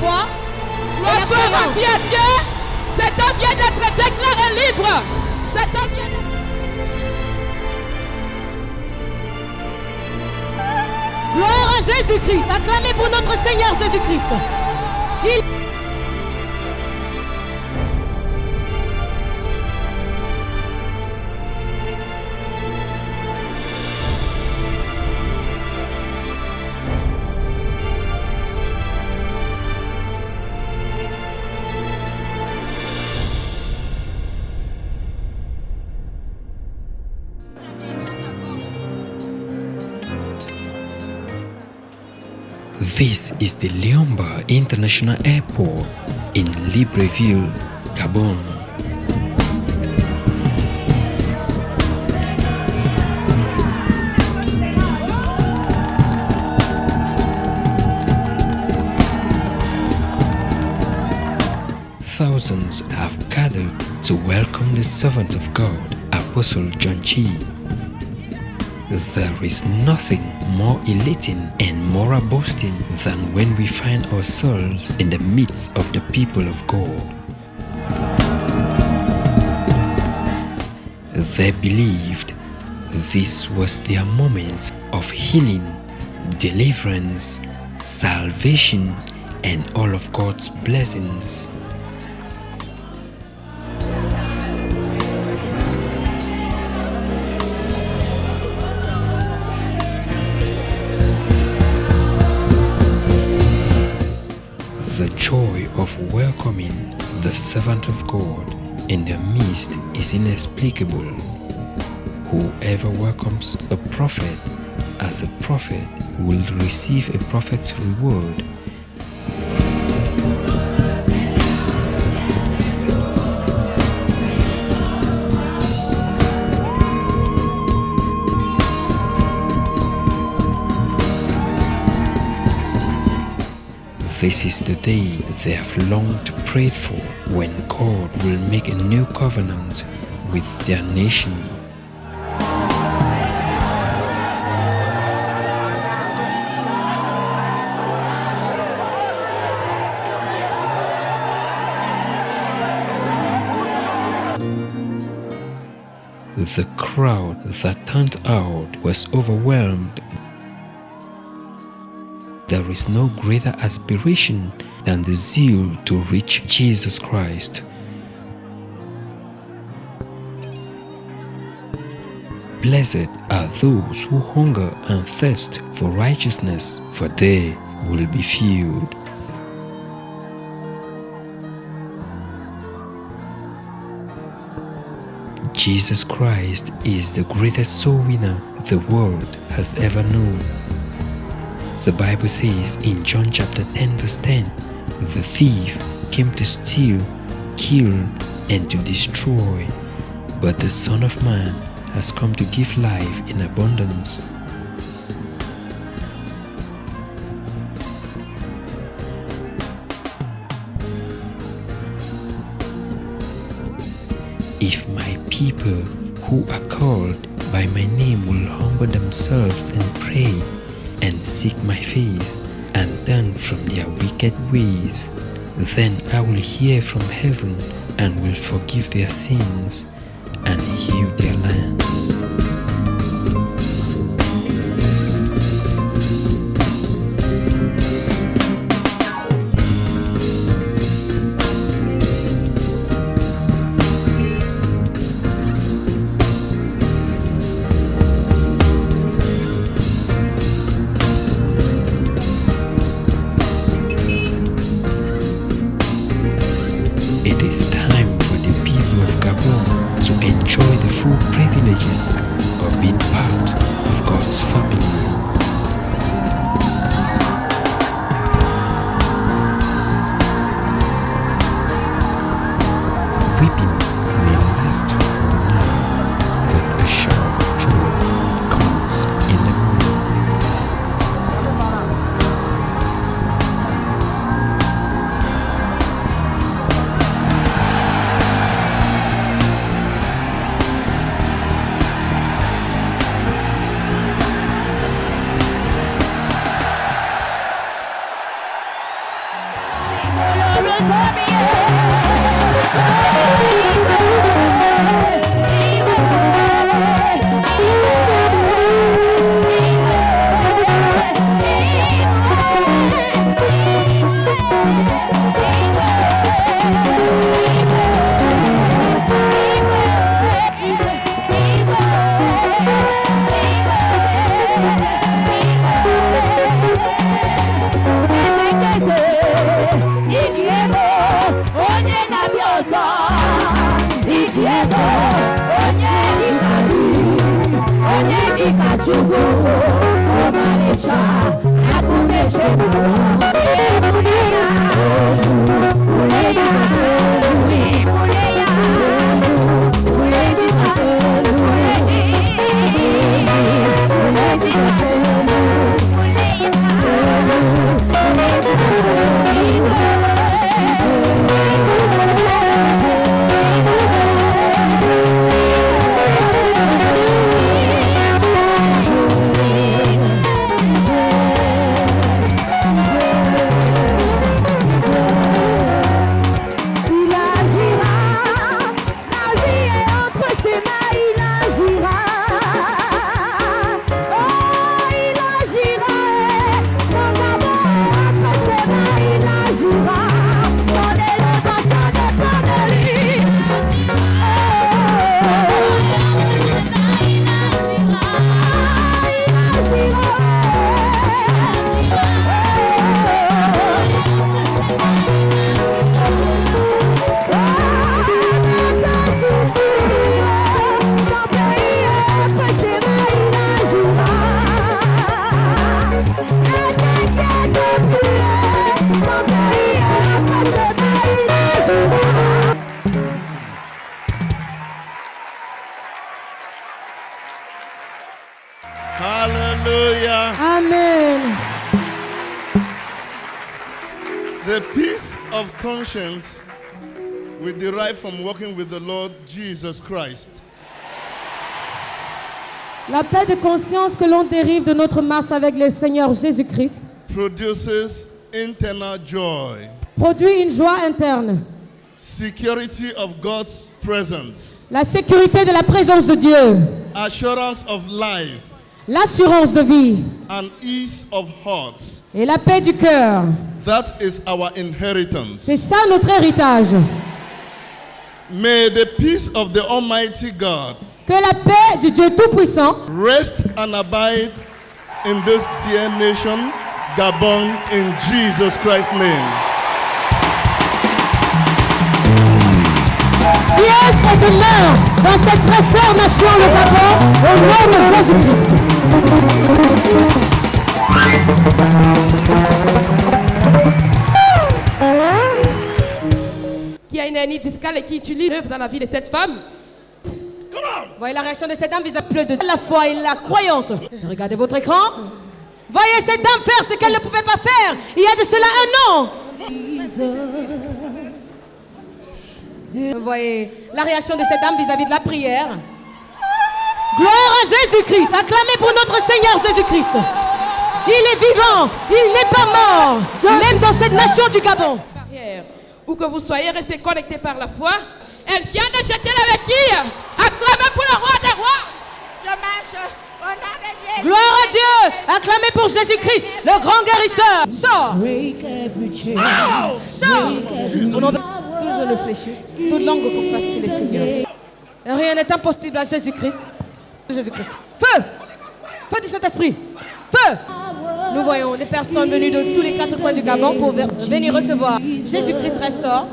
foi. Gloire soit rendue à Dieu. Cet homme vient d'être déclaré libre. Cet homme vient d'être... Gloire à Jésus-Christ. Acclamez pour notre Seigneur Jésus-Christ. This is the Liomba International Airport in Libreville, Gabon. Thousands have gathered to welcome the servant of God, Apostle John Chi. There is nothing more elating and more boasting than when we find ourselves in the midst of the people of God. They believed this was their moment of healing, deliverance, salvation, and all of God's blessings. The joy of welcoming the servant of God in their midst is inexplicable. Whoever welcomes a prophet as a prophet will receive a prophet's reward. This is the day they have longed to pray for, when God will make a new covenant with their nation. The crowd that turned out was overwhelmed. There is no greater aspiration than the zeal to reach Jesus Christ. Blessed are those who hunger and thirst for righteousness, for they will be filled. Jesus Christ is the greatest soul winner the world has ever known. The Bible says in John chapter 10 verse 10, the thief came to steal, kill, and to destroy, but the Son of Man has come to give life in abundance. If my people who are called by my name will humble themselves and pray, and seek my face, and turn from their wicked ways, then I will hear from heaven and will forgive their sins and heal their land. It is time for the people of Gabon to enjoy the full privileges of being part of God's family. Weeping may last for a night, but a shout of joy comes in the morning. Hallelujah. Amen. The peace of conscience we derive from walking with the Lord Jesus Christ. La paix de conscience que l'on dérive de notre marche avec le Seigneur Jésus-Christ Produces internal joy. produit une joie interne. Security of God's presence. La sécurité de la présence de Dieu. Assurance of life. L'assurance de vie. And ease of hearts. Et la paix du cœur. That is our inheritance. C'est ça notre héritage. May the peace of the Almighty God Que la paix du Dieu Tout-Puissant rest and abide in this dear nation, Gabon, in Jesus Christ's name. siège et demeure dans cette très chère nation, le Gabon, au nom de Jésus-Christ. Qui a une hernie discale et qui utilise l'œuvre dans la vie de cette femme. Voyez la réaction de cette dame vis-à-vis de la foi et la croyance. Regardez votre écran. Voyez cette dame faire ce qu'elle ne pouvait pas faire il y a de cela un an. Vous voyez la réaction de cette dame vis-à-vis de la prière. Gloire à Jésus-Christ. Acclamez pour notre Seigneur Jésus-Christ. Il est vivant. Il n'est pas mort. Même dans cette nation du Gabon. Où que vous soyez, restez connectés par la foi. Elle vient de jeter la béquille. Acclamez pour le roi des rois. Je marche au nom de Jésus. Gloire à Dieu. Acclamez pour Jésus-Christ, le grand guérisseur. Sors. Sors. Au nom de toujours le fléchisse. Toute langue confesse qu'il est Seigneur. Rien n'est impossible à Jésus-Christ. Jésus-Christ. Feu. Feu du Saint-Esprit. Feu. Nous voyons des personnes venues de tous les quatre coins du Gabon pour venir recevoir. Jésus-Christ restaure.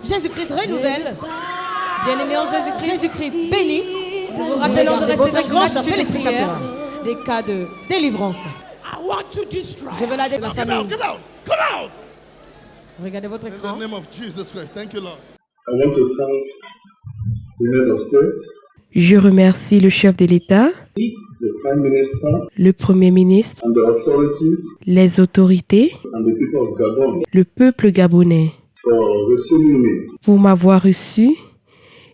Jésus-Christ renouvelle. Bien-aimé en Jésus-Christ. Jésus-Christ bénit. Nous vous rappelons de rester dans une attitude de prière. Des cas de délivrance. Je veux la Get out, get out, come out. Regardez votre In the écran. name of Jesus Christ. Thank you, Lord. I want to thank the head of state, Je remercie le chef de l'État, the Prime Minister, le Premier ministre, and the authorities les autorités, and the people of Gabon le peuple gabonais for receiving me pour m'avoir reçu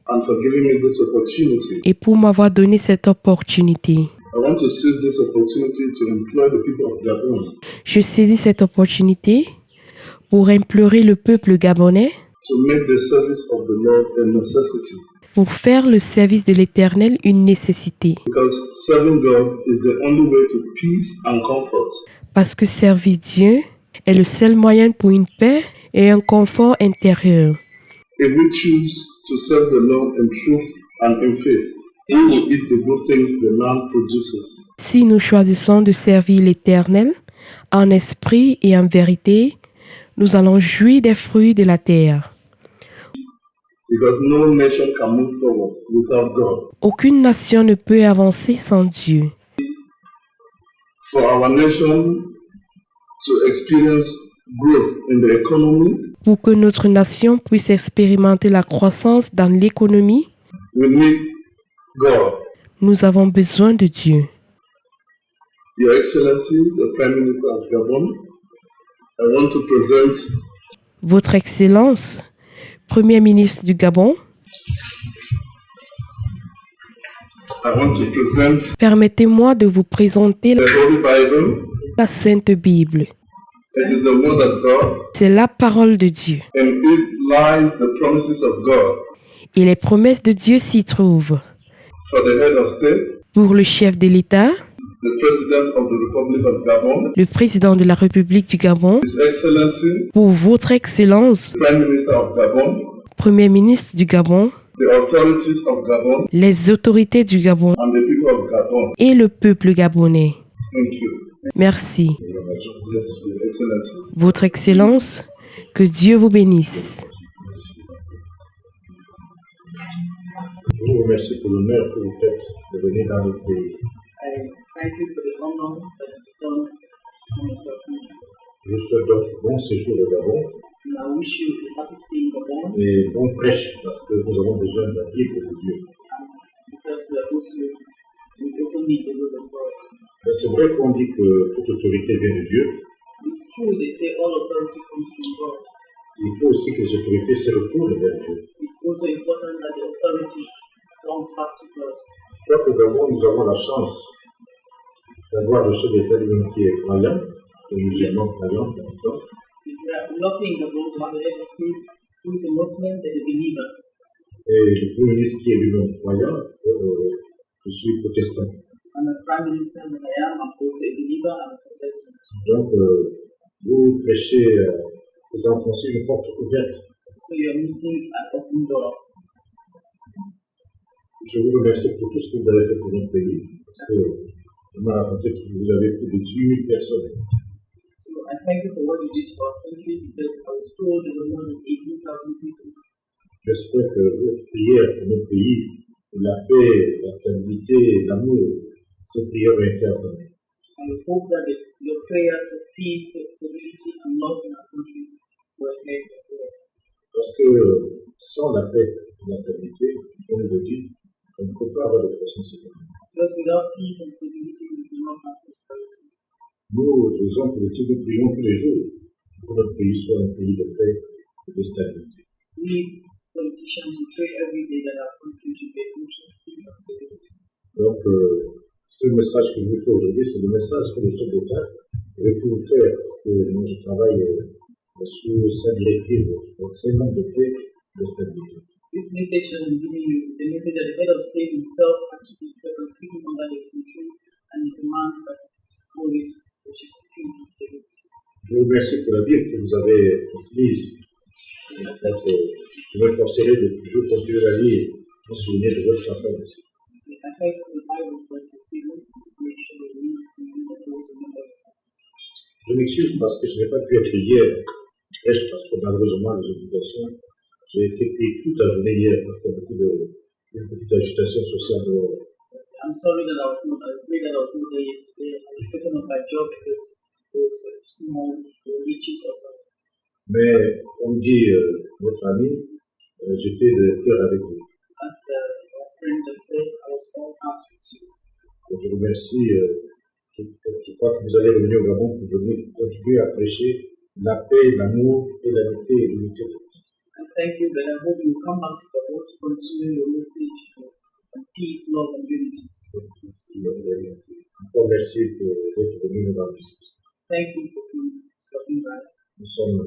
and for giving me this opportunity. et pour m'avoir donné cette opportunité. I want to seize this opportunity to implore the people of Gabon Je saisis cette opportunité pour implorer le peuple gabonais to make the service of the Lord a necessity, pour faire le service de l'Éternel une nécessité. because serving God is the only way to peace and comfort. Parce que servir Dieu est le seul moyen pour une paix et un confort intérieur. If we choose to serve the Lord in truth and in faith, we will eat the good things the land produces. Si nous choisissons de servir l'Éternel en esprit et en vérité, nous allons jouir des fruits de la terre. Because no nation can move forward without God. Aucune nation ne peut avancer sans Dieu. for our nation to experience growth in the economy, Pour que notre nation puisse expérimenter la croissance dans l'économie, we need God. nous avons besoin de Dieu. Your Excellency, the Prime Minister of Gabon, I want to present Votre Excellence, Premier ministre du Gabon, permettez-moi de vous présenter the Holy Bible. la Sainte Bible. It is the Word of God. C'est la parole de Dieu. In it lies the promises of God Et les promesses de Dieu s'y trouvent. for the head of state, Pour le chef de l'État, the President of the Republic of Gabon, le président de la République du Gabon, His Excellency, pour votre Excellence, Prime Minister of Gabon, Premier ministre du Gabon, the authorities of Gabon, les autorités du Gabon and the people of Gabon. et le peuple gabonais. Thank you. Merci. Bless you, Excellency. Votre Excellence, que Dieu vous bénisse. Je vous remercie pour l'honneur que vous faites de venir dans notre pays. Thank you for the honor that you've done in your country. Je vous souhaite donc bon séjour au Gabon And I wish you a happy stay in Gabon et bon prêche parce que nous avons besoin de la Bible de Dieu. because we also need the word of God. Mais c'est vrai qu'on dit que toute autorité vient de Dieu. It's true, they say all authority comes from God. Il faut aussi que les autorités se retournent vers Dieu. It's also important that the authority comes back to God. Je crois qu'au Gabon, nous avons la chance d'avoir le chef d'État lui-même qui est croyant, le musulman croyant, pratiquant. We are lucky in Gabon to have a head of state who is a Muslim and a believer. Et le Premier ministre qui est lui-même croyant, je suis protestant. I'm a prime minister and I am also a believer and a Protestant. Donc, vous prêchez, vous enfoncez une porte ouverte. So you are meeting an open door. Je vous remercie pour tout ce que vous avez fait pour notre pays. Parce que on m'a raconté que vous avez plus de 18 000 personnes. So I thank you for what you did for our country because I was told there were more than 18,000 people. J'espère que votre prière pour notre pays, pour la paix, la stabilité, l'amour, ces prières ont été entendues. I hope that your prayers for peace, stability, and love in our country were heard by God. Parce que sans la paix et la stabilité, comme je le dis, on ne peut pas avoir de croissance économique. Because without peace and stability, we cannot have prosperity. Nous, les hommes politiques, nous prions tous les jours pour que notre pays soit un pays de paix et de stabilité. We politicians, we pray every day that our country should be a country of peace and stability. Donc, ce message que je vous fais aujourd'hui, c'est le message que le chef d'État aurait pu vous faire, parce que moi je travaille sous sa directive, donc c'est un homme de paix et de stabilité. This message that I'm giving you is a message that the head of state himself actually, because I'm speaking under his control, and he's a man that always wishes for peace and stability. Je vous remercie pour la Bible que vous avez transmise. Donc, je m'efforcerai de toujours continuer à lire pour me souvenir de votre passage ici. I thank you for the Bible that you've given, make sure that we read the words of the Lord. Je m'excuse parce que je n'ai pas pu être hier prêche parce que malheureusement les obligations, j'ai été pris toute la journée hier parce qu'il y a beaucoup de petite agitation sociale dehors. I'm sorry that I was not there yesterday. I was taken up by job because there was a small religious of Mais comme dit votre ami, j'étais de cœur avec vous. as a friend just said, I was all out with you. Et je vous remercie. Je crois que vous allez revenir au Gabon pour venir continuer à prêcher la paix, l'amour et l'unité et l'unité. And thank you, but I hope you come back to the Lord to continue your message of peace, love, and unity. Encore merci pour d'être venu nous rendre visite. Thank you for stopping by. Nous sommes